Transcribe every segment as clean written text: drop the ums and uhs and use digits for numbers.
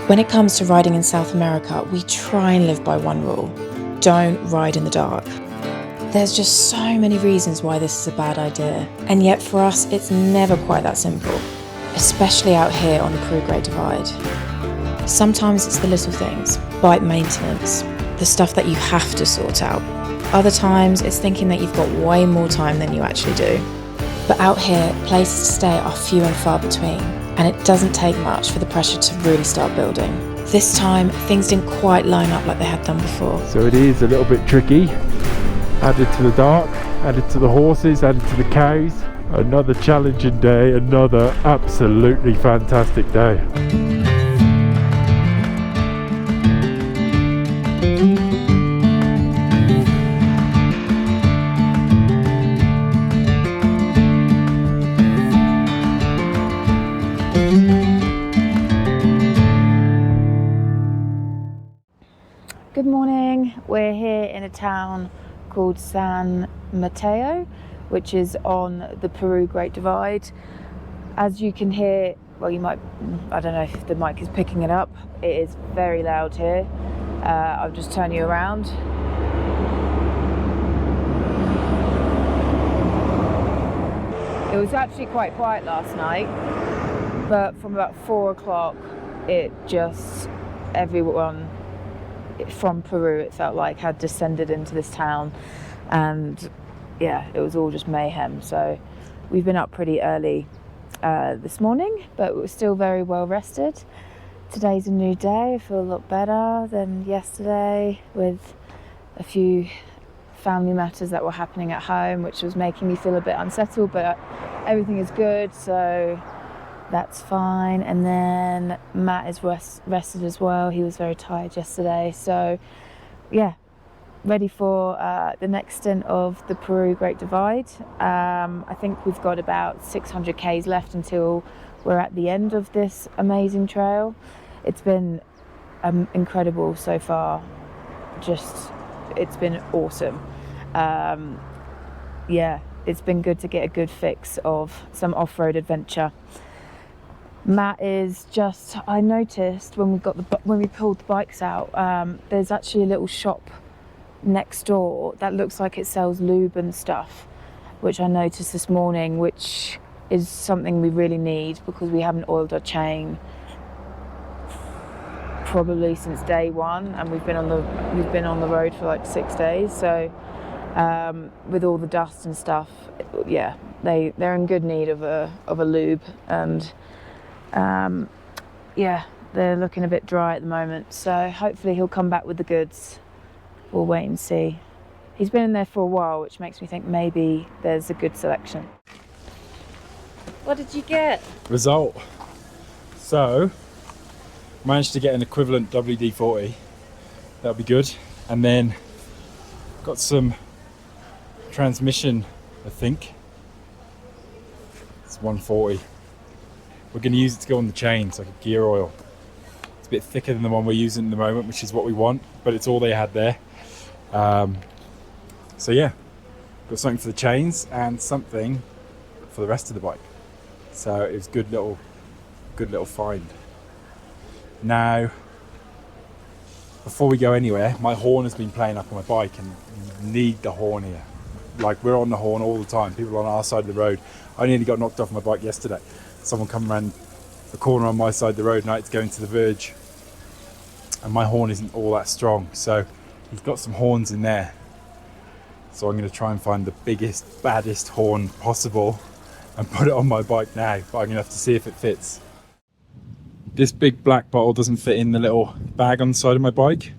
When it comes to riding in South America, we try and live by one rule: don't ride in the dark. There's just so many reasons why this is a bad idea, and yet for us it's never quite that simple, especially out here on the Peru Great Divide. Sometimes it's the little things, bike maintenance, the stuff that you have to sort out. Other times it's thinking that you've got way more time than you actually do. But out here, places to stay are few and far between, and it doesn't take much for the pressure to really start building. This time, things didn't quite line up like they had done before. So it is a little bit tricky. Added to the dark, added to the horses, added to the cows. Another challenging day, another absolutely fantastic day. Good morning, we're here in a town called San Mateo, which is on the Peru Great Divide. As you can hear, well, you might, I don't know if the mic is picking it up, it is very loud here. I'll just turn you around. It was actually quite quiet last night, but from about 4 o'clock, it just, everyone from Peru, it felt like, had descended into this town, and yeah, it was all just mayhem. So we've been up pretty early this morning, but we're still very well rested. Today's a new day. I feel a lot better than yesterday, with a few family matters that were happening at home, which was making me feel a bit unsettled, but everything is good, so that's fine. And then Matt is rested as well. He was very tired yesterday. So yeah, ready for the next stint of the Peru Great Divide. I think we've got about 600 Ks left until we're at the end of this amazing trail. It's been incredible so far. Just, it's been awesome. Yeah, it's been good to get a good fix of some off-road adventure. Matt is just, I noticed when we pulled the bikes out, there's actually a little shop next door that looks like it sells lube and stuff, which I noticed this morning, which is something we really need because we haven't oiled our chain probably since day one, and we've been on the road for like 6 days. So with all the dust and stuff, yeah, they're in good need of a lube, and yeah, they're looking a bit dry at the moment, so hopefully he'll come back with the goods. We'll wait and see. He's been in there for a while, which makes me think maybe there's a good selection. What did you get? Result. So, managed to get an equivalent WD-40. That'll be good. And then got some transmission, I think. It's 140. We're going to use it to go on the chain, so like a gear oil. It's a bit thicker than the one we're using at the moment, which is what we want, but it's all they had there. So yeah, got something for the chains and something for the rest of the bike. So it was good little find. Now, before we go anywhere, my horn has been playing up on my bike, and you need the horn here. Like, we're on the horn all the time. People on our side of the road. I nearly got knocked off my bike yesterday. Someone come around the corner on my side of the road and I had to go into the verge, and my horn isn't all that strong, so he's got some horns in there. So I'm going to try and find the biggest, baddest horn possible and put it on my bike now, but I'm going to have to see if it fits. This big black bottle doesn't fit in the little bag on the side of my bike,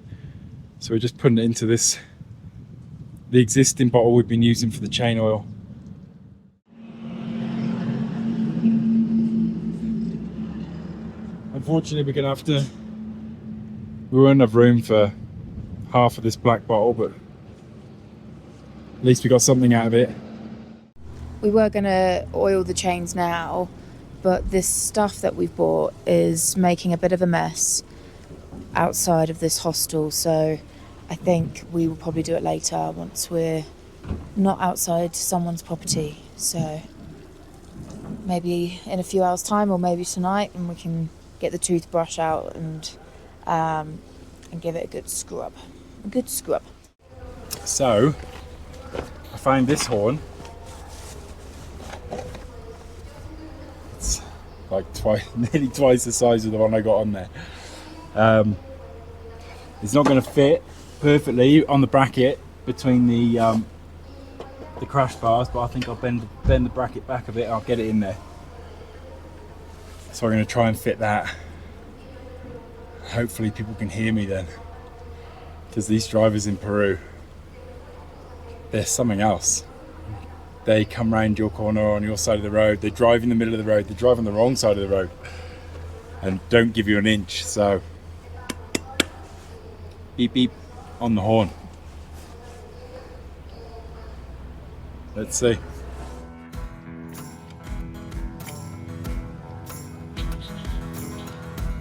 so we're just putting it into the existing bottle we've been using for the chain oil. Unfortunately, we won't have room for half of this black bottle, but at least we got something out of it. We were going to oil the chains now, but this stuff that we've bought is making a bit of a mess outside of this hostel, so I think we will probably do it later once we're not outside someone's property. So maybe in a few hours time, or maybe tonight, and we can get the toothbrush out and give it a good scrub. So I found this horn. It's like nearly twice the size of the one I got on there. It's not going to fit perfectly on the bracket between the crash bars, but I think I'll bend the bracket back a bit and I'll get it in there. So I'm going to try and fit that. Hopefully people can hear me then, because these drivers in Peru, they're something else. They come round your corner on your side of the road, they drive in the middle of the road, they drive on the wrong side of the road and don't give you an inch. So beep beep on the horn. Let's see.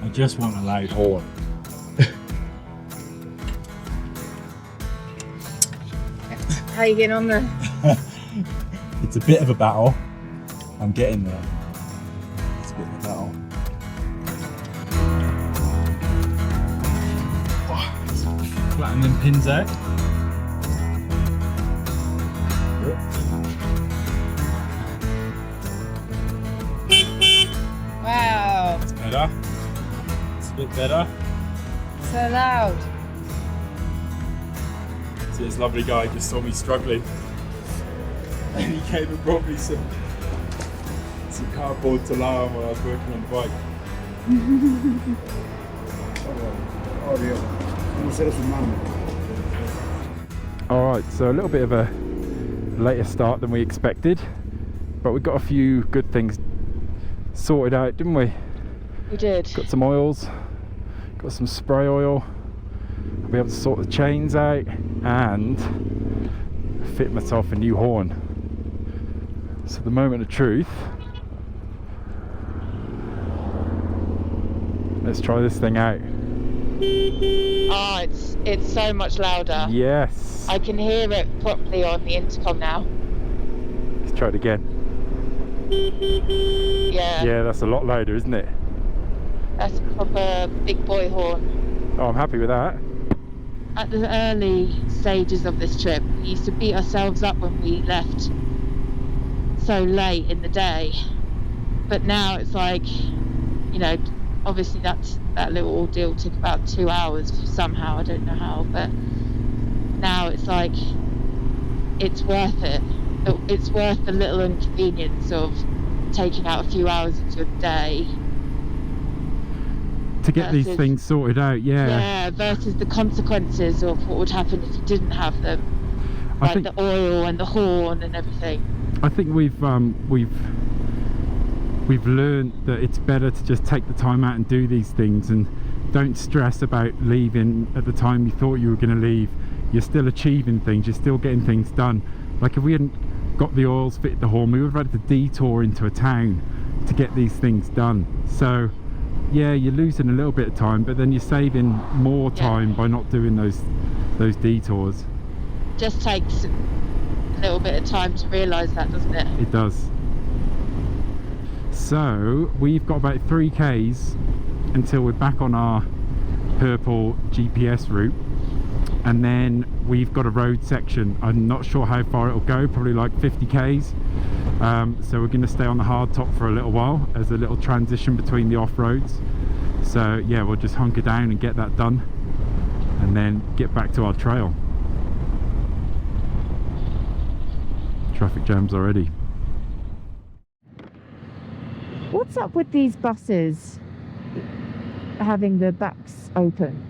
I just want a loud horn. How are you getting on there? It's a bit of a battle. I'm getting there. It's a bit of a battle. Flatten them pins out. Wow. It's better. It's a bit better. So loud. See, this lovely guy just saw me struggling. And he came and brought me some cardboard to lie on while I was working on the bike. Alright, so a little bit of a later start than we expected, but we got a few good things sorted out, didn't we? We did. Got some oils, got some spray oil, I'll be able to sort the chains out and fit myself a new horn. So the moment of truth, let's try this thing out. Oh, it's so much louder. Yes. I can hear it properly on the intercom now. Let's try it again. Yeah. Yeah, that's a lot louder, isn't it? That's a proper big boy horn. Oh, I'm happy with that. At the early stages of this trip, we used to beat ourselves up when we left so late in the day. But now it's like, you know, obviously that little ordeal took about 2 hours somehow, I don't know how, but now it's like, it's worth it. It's worth the little inconvenience of taking out a few hours of your day to get these things sorted out. Yeah, versus the consequences of what would happen if you didn't have them, like the oil and the horn and everything. I think we've learned that it's better to just take the time out and do these things, and don't stress about leaving at the time you thought you were going to leave. You're still achieving things, you're still getting things done. Like if we hadn't got the oils, fitted the horn, we would have had to detour into a town to get these things done. So yeah, you're losing a little bit of time, but then you're saving more time by not doing those detours. Just takes a little bit of time to realise that, doesn't it? It does. So we've got about 3 k's until we're back on our purple GPS route, and then we've got a road section. I'm not sure how far it'll go, probably like 50 k's. So we're going to stay on the hard top for a little while as a little transition between the off-roads. So yeah, we'll just hunker down and get that done and then get back to our trail. Traffic jams already. What's up with these buses having the backs open?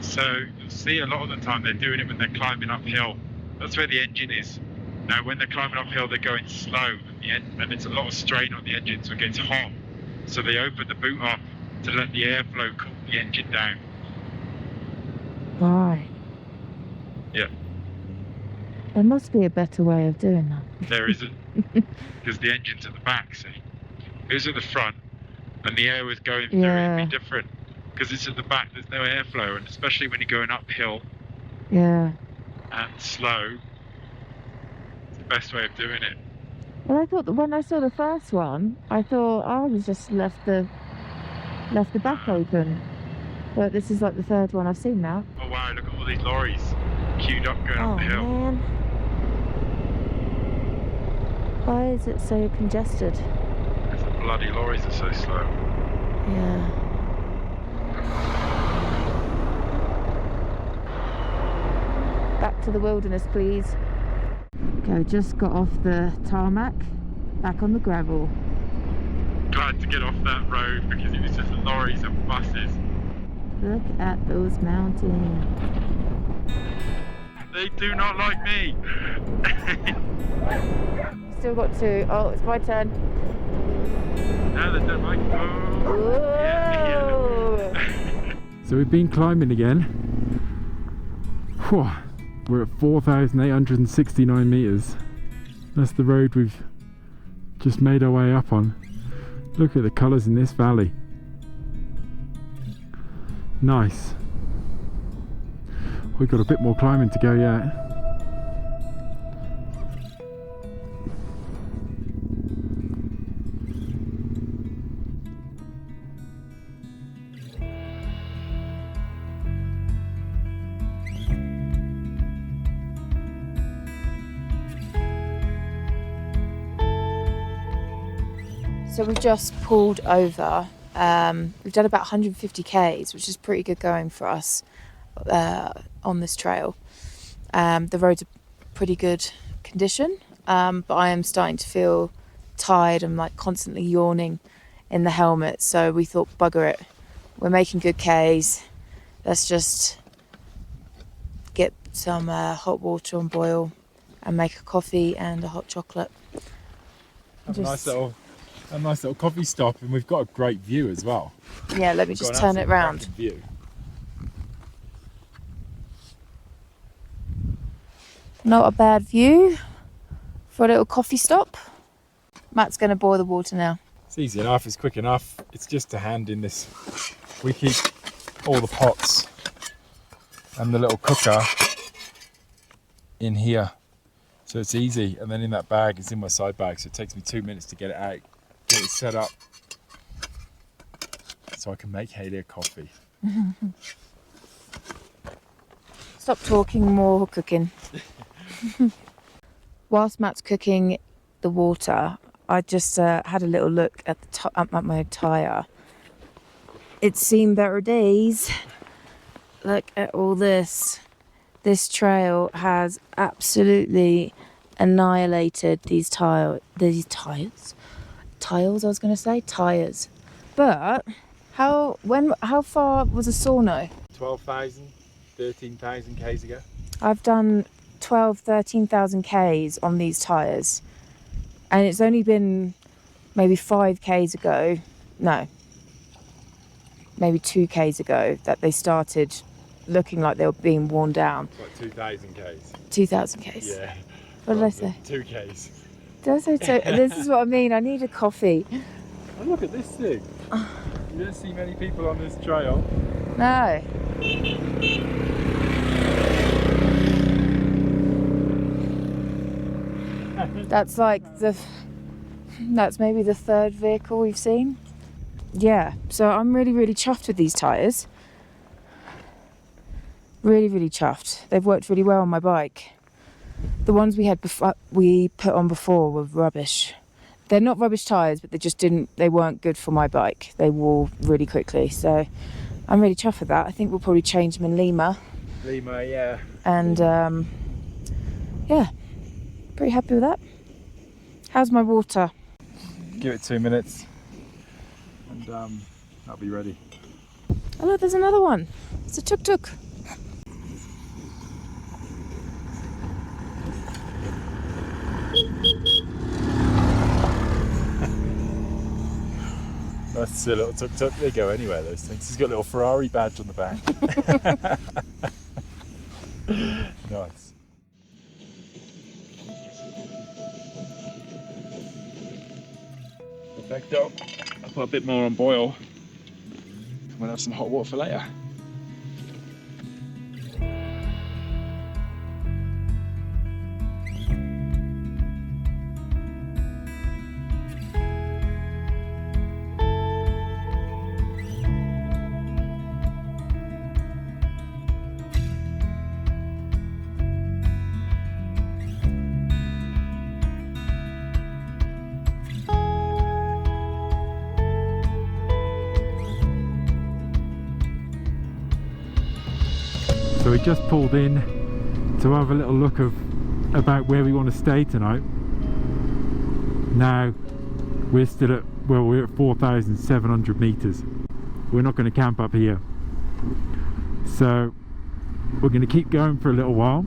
So you'll see a lot of the time they're doing it when they're climbing uphill. That's where the engine is. Now when they're climbing uphill, they're going slow at the end, and it's a lot of strain on the engine, so it gets hot. So they open the boot up to let the airflow cool the engine down. Why? Yeah. There must be a better way of doing that. There isn't, because the engine's at the back, see? If it was at the front and the air was going through, it'd be different. Because it's at the back, there's no airflow, and especially when you're going uphill and slow, it's the best way of doing it. Well, I thought that when I saw the first one, I thought I was just left the left the back open. But this is like the third one I've seen now. Oh wow, look at all these lorries queued up going up the hill. Oh man. Why is it so congested? Because the bloody lorries are so slow. Yeah. Back to the wilderness, please. Okay, just got off the tarmac, back on the gravel. Glad to get off that road because it was just lorries and buses. Look at those mountains. They do not like me. Still got two. Oh, it's my turn. No, they don't like me. Whoa. Yeah. So we've been climbing again. Whew. We're at 4,869 meters. That's the road we've just made our way up on. Look at the colours in this valley. Nice. We've got a bit more climbing to go yet. So we've just pulled over. We've done about 150 Ks, which is pretty good going for us on this trail. The roads are pretty good condition, but I am starting to feel tired. I'm like constantly yawning in the helmet, so we thought, bugger it. We're making good Ks. Let's just get some hot water on boil and make a coffee and a hot chocolate. Have a nice little coffee stop, and we've got a great view as well. Yeah, let me just turn it round. View. Not a bad view for a little coffee stop. Matt's going to boil the water now. It's easy enough, it's quick enough. It's just a hand in this. We keep all the pots and the little cooker in here. So it's easy, and then in that bag, it's in my side bag, so it takes me 2 minutes to get it out, get it set up, so I can make Hayley a coffee. Stop talking, more cooking. Whilst Matt's cooking the water, I just had a little look at at my tyre. It's seen better days. Look at all this. This trail has absolutely annihilated these tiles. Tiles, I was going to say tires. But how far was a sauna? 12,000, 13,000 Ks ago. I've done 13,000 Ks on these tyres, and it's only been maybe 5 Ks ago, no, maybe 2 Ks ago that they started looking like they were being worn down. It's like 2,000 Ks. 2,000 Ks. Yeah. What did I say? 2 Ks. Did I say so? This is what I mean. I need a coffee. Oh, look at this thing. You don't see many people on this trail. No. That's maybe the third vehicle we've seen. Yeah, so I'm really, really chuffed with these tyres. Really, really chuffed. They've worked really well on my bike. The ones we put on before were rubbish. They're not rubbish tyres, but they weren't good for my bike. They wore really quickly, so I'm really chuffed with that. I think we'll probably change them in Lima. Yeah. And yeah, pretty happy with that. How's my water? Give it 2 minutes and that'll be ready. Oh look, there's another one. It's a tuk-tuk. That's a little tuk-tuk. They go anywhere, those things. He's got a little Ferrari badge on the back. Nice. Perfecto. I'll put a bit more on boil. We'll have some hot water for later. So we just pulled in to have a little look about where we want to stay tonight. Now we're still at, well, we're at 4,700 meters. We're not going to camp up here, so we're going to keep going for a little while.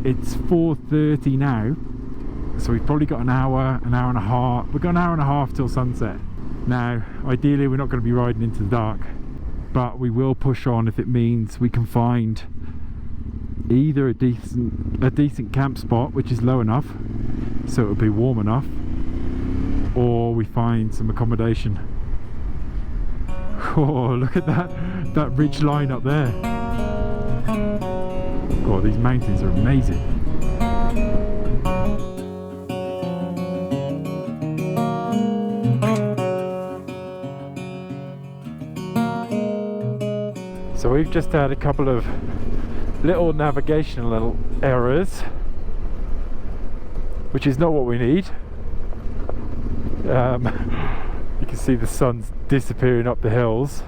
It's 4:30 now, so we've probably got an hour and a half. We've got an hour and a half till sunset. Now ideally we're not going to be riding into the dark, but we will push on if it means we can find either a decent camp spot which is low enough so it'll be warm enough, or we find some accommodation. Oh, look at that ridge line up there. Oh, these mountains are amazing. So we've just had a couple of little navigational errors, which is not what we need. You can see the sun's disappearing up the hills.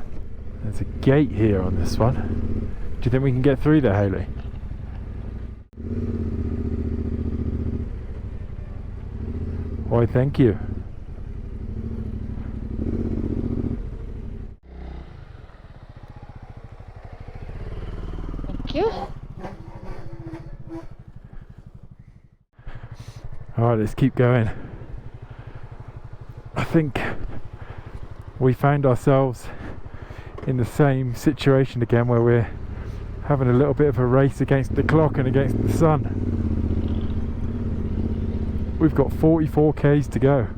There's a gate here on this one. Do you think we can get through there, Hayley? Why, thank you. Thank you. Alright, let's keep going. I think we found ourselves in the same situation again, where we're having a little bit of a race against the clock and against the sun. We've got 44 k's to go.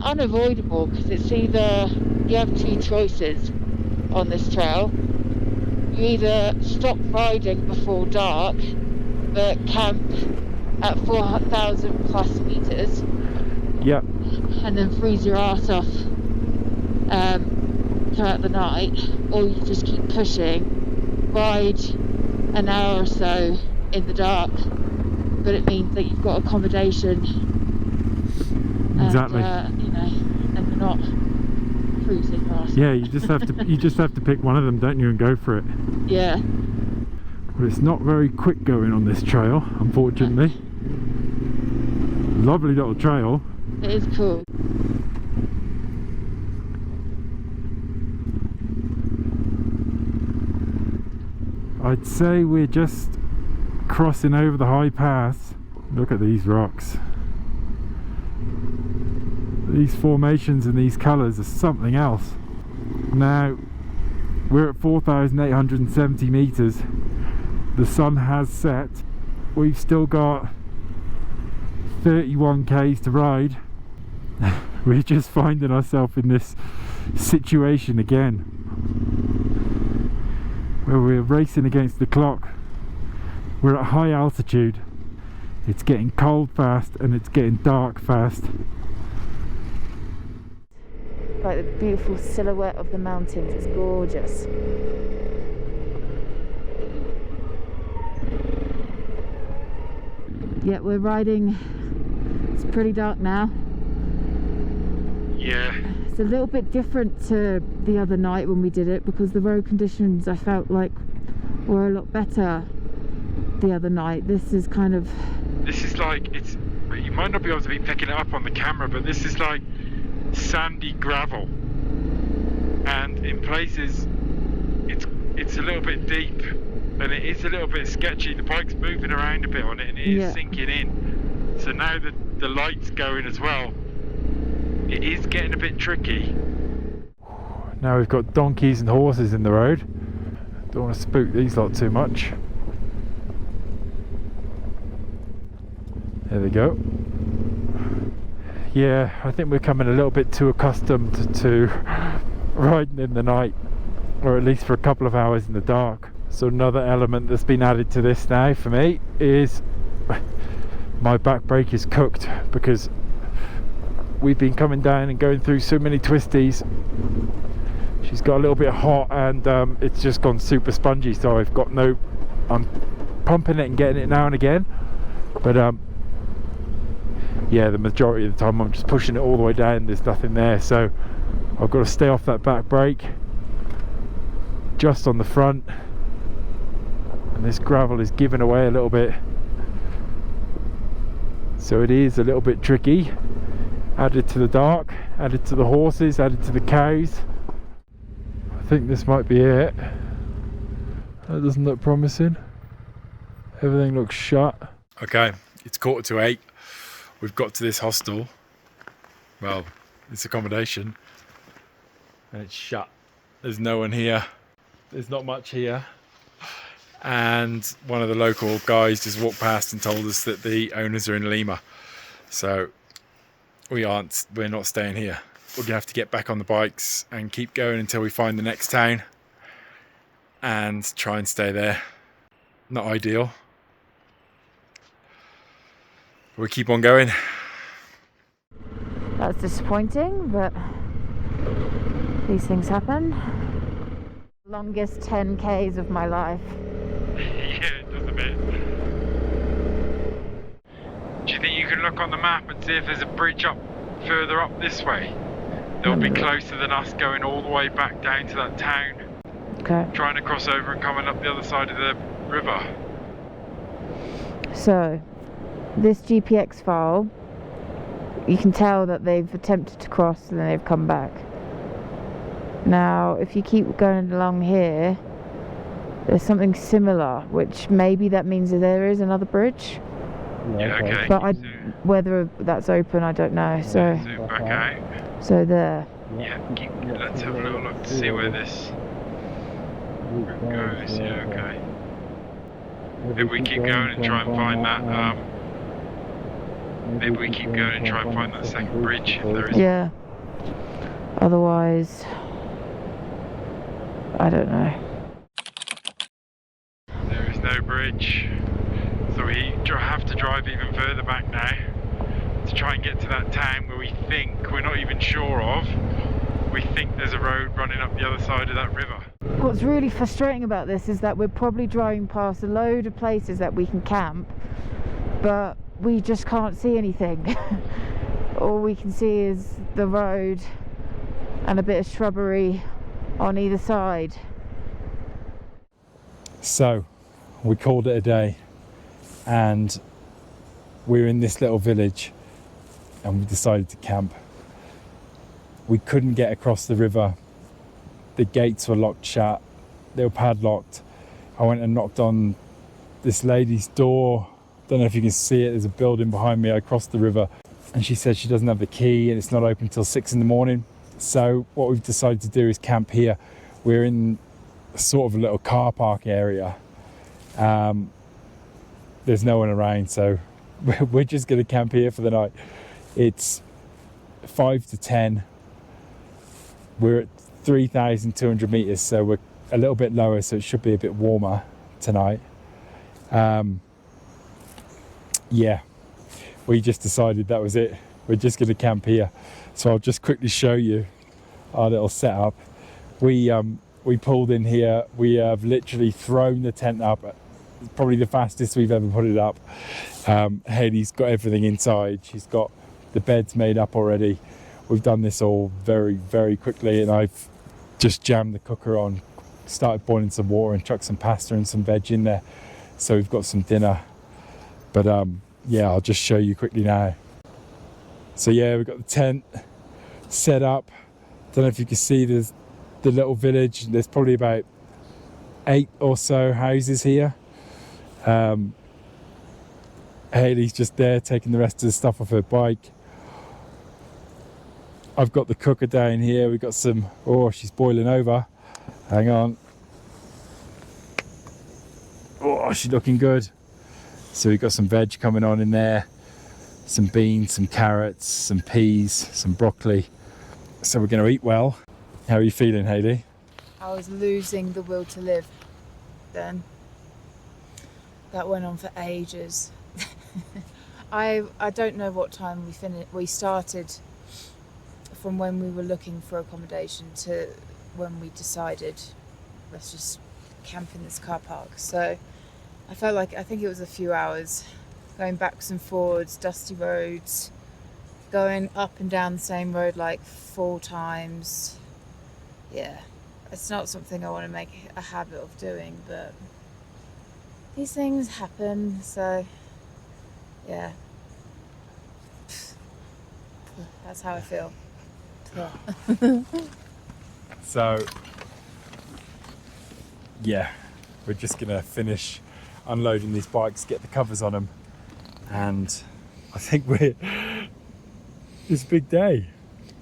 Unavoidable, because it's either, you have two choices on this trail. You either stop riding before dark but camp at 4,000 plus meters. Yep. And then freeze your ass off throughout the night, or you just keep pushing, ride an hour or so in the dark, but it means that you've got accommodation. Exactly. And, you know, and you're not freezing your ass. Yeah, you just have to pick one of them, don't you, and go for it. Yeah. But it's not very quick going on this trail, unfortunately. Lovely little trail. It is cool. I'd say we're just crossing over the high pass. Look at these rocks. These formations and these colours are something else. Now we're at 4,870 meters. The sun has set. We've still got 31 k's to ride. We're just finding ourselves in this situation again, where we're racing against the clock. We're at high altitude. It's getting cold fast and it's getting dark fast. Like the beautiful silhouette of the mountains, it's gorgeous. Yeah, we're riding, it's pretty dark now. Yeah. It's a little bit different to the other night when we did it, because the road conditions I felt like were a lot better the other night. This is kind of... This is like, it's, you might not be able to be picking it up on the camera, but this is like sandy gravel. And in places, it's a little bit deep. And it is a little bit sketchy. The bike's moving around a bit on it and it is sinking in. So now that the light's going as well, it is getting a bit tricky. Now we've got donkeys and horses in the road. Don't want to spook these lot too much. There they go. Yeah, I think we're coming a little bit too accustomed to riding in the night, or at least for a couple of hours in the dark. So another element that's been added to this now for me is my back brake is cooked, because we've been coming down and going through so many twisties. She's got a little bit hot and it's just gone super spongy, so I've got no... I'm pumping it and getting it now and again, but yeah, the majority of the time I'm just pushing it all the way down. There's nothing there, so I've got to stay off that back brake, just on the front, and this gravel is giving away a little bit, so it is a little bit tricky. Added to the dark, added to the horses, added to the cows. I think this might be it. That doesn't look promising. Everything looks shut. Okay, it's 7:45. We've got to this hostel. Well, it's accommodation, and it's shut. There's no one here. There's not much here. And one of the local guys just walked past and told us that the owners are in Lima. So we're not staying here. We're gonna have to get back on the bikes and keep going until we find the next town and try and stay there. Not ideal. We keep on going. That's disappointing, but these things happen. Longest 10Ks of my life. Yeah, it does a bit. Do you think you can look on the map and see if there's a bridge up further up this way? They'll be closer than us going all the way back down to that town. Okay. Trying to cross over and coming up the other side of the river. So, this GPX file, you can tell that they've attempted to cross and then they've come back. Now, if you keep going along here, there's something similar, which maybe that means that there is another bridge. Yeah, okay. But whether that's open, I don't know. So, Zoom back out. so there. Yeah, let's have a little look to see where this goes. Yeah, okay. Maybe we keep going and try and find that. Maybe we keep going and try and find that second bridge if there is. Yeah. Otherwise, I don't know. There is no bridge, so we have to drive even further back now to try and get to that town where we think, we're not even sure of, we think there's a road running up the other side of that river. What's really frustrating about this is that we're probably driving past a load of places that we can camp, but we just can't see anything. All we can see is the road and a bit of shrubbery on either side. So we called it a day, and we're in this little village and we decided to camp. We couldn't get across the river. The gates were locked shut, they were padlocked. I went and knocked on this lady's door. Don't know if you can see it, there's a building behind me. I crossed the river and she said she doesn't have the key and it's not open until 6 in the morning. So what we've decided to do is camp here. We're in sort of a little car park area. There's no one around, so we're just going to camp here for the night. It's 5 to 10. We're at 3,200 meters, so we're a little bit lower, so it should be a bit warmer tonight. Yeah, we just decided that was it. We're just going to camp here. So I'll just quickly show you our little setup. We pulled in here. We have literally thrown the tent up. It's probably the fastest we've ever put it up. Hayley's got everything inside. She's got the beds made up already. We've done this all very, very quickly, and I've just jammed the cooker on, started boiling some water and chucked some pasta and some veg in there. So we've got some dinner. But yeah, I'll just show you quickly now. So yeah, we've got the tent set up. Don't know if you can see the little village. There's probably about 8 or so houses here. Hayley's just there taking the rest of the stuff off her bike. I've got the cooker down here. We've got some, oh, she's boiling over. Hang on. Oh, she's looking good. So we've got some veg coming on in there. Some beans, some carrots, some peas, some broccoli. So we're going to eat well. How are you feeling, Hayley? I was losing the will to live then. That went on for ages. I don't know what time we finished. We started from when we were looking for accommodation to when we decided let's just camp in this car park. So I think it was a few hours going backwards and forwards, dusty roads, going up and down the same road like 4 times. Yeah, it's not something I want to make a habit of doing, but these things happen, so yeah. That's how I feel. So yeah, we're just gonna finish unloading these bikes, get the covers on them, and I think it's a big day.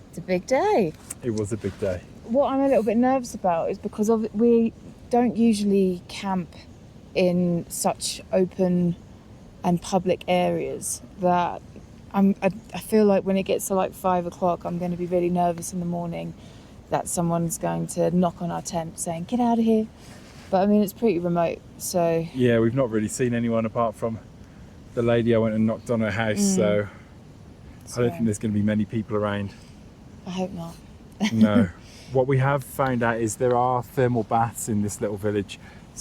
It's a big day. It was a big day. What I'm a little bit nervous about is because we don't usually camp in such open and public areas, that I feel like when it gets to like 5 o'clock, I'm going to be really nervous in the morning that someone's going to knock on our tent saying, "Get out of here." But I mean, it's pretty remote, so... Yeah, we've not really seen anyone apart from the lady I went and knocked on her house, so I don't think there's going to be many people around. I hope not. No. What we have found out is there are thermal baths in this little village,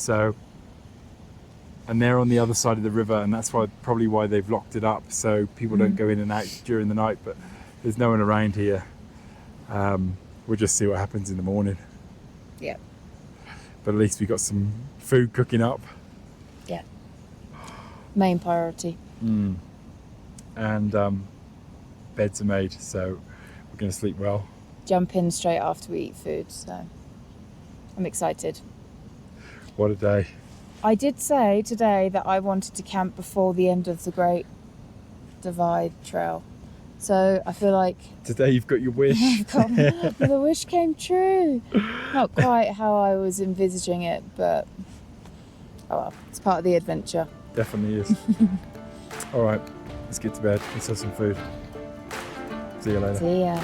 and they're on the other side of the river, and that's probably why they've locked it up, so people don't go in and out during the night, but there's no one around here. We'll just see what happens in the morning. Yeah. But at least we got some food cooking up. Yeah. Main priority. And beds are made, so we're going to sleep well. Jump in straight after we eat food, so I'm excited. What a day. I did say today that I wanted to camp before the end of the Great Divide trail. So I feel like today you've got your wish. The wish came true. Not quite how I was envisaging it, but oh well, it's part of the adventure. Definitely is. All right, let's get to bed. Let's have some food. See you later. See ya.